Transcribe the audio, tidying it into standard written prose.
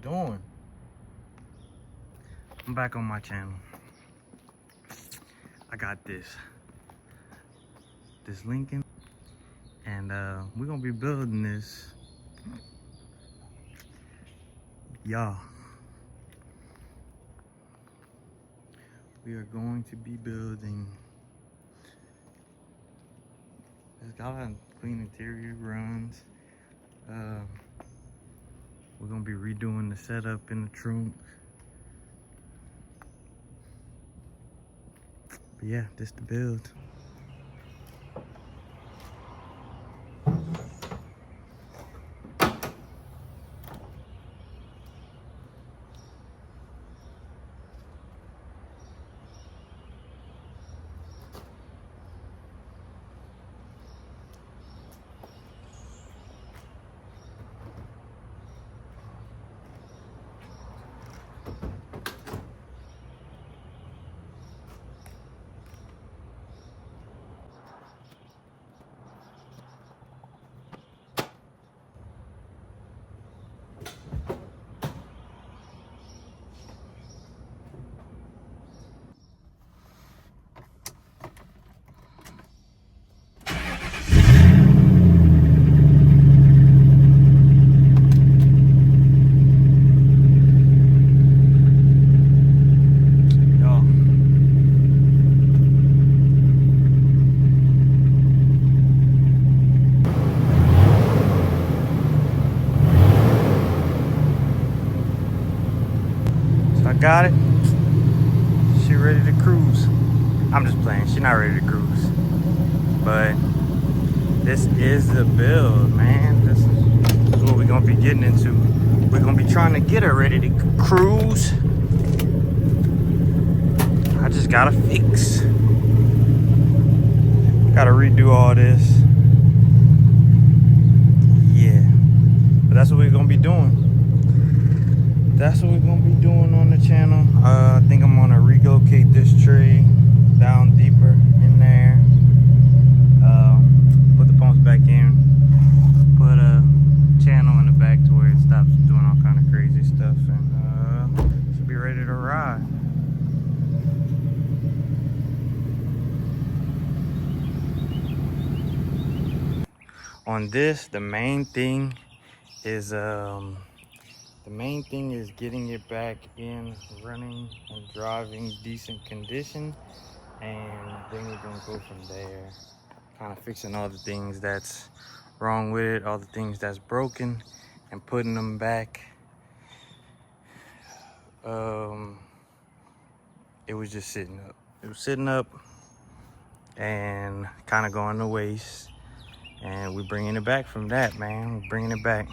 doing? I'm back on my channel. I got this Lincoln, and we're gonna be building this. Y'all, we are going to be building. It's got a clean interior, runs. We're gonna be redoing the setup in the trunk. But yeah, this the build. I got it. She ready to cruise. I'm just playing. She not ready to cruise. But this is the build, man. This is what we're gonna be getting into. We're gonna be trying to get her ready to cruise. I just gotta fix. Gotta redo all this. Yeah. But that's what we're gonna be doing. That's what we're gonna be doing on the channel. I think I'm gonna relocate this tree down deeper in there. Put the pumps back in. Put a channel in the back to where it stops doing all kind of crazy stuff, and should be ready to ride. On this, the main thing is getting it back in running and driving decent condition, and then we're gonna go from there, kind of fixing all the things that's wrong with it, all the things that's broken, and putting them back. It was just sitting up. It was sitting up and kind of going to waste, and we're bringing it back from that, man. We're bringing it back.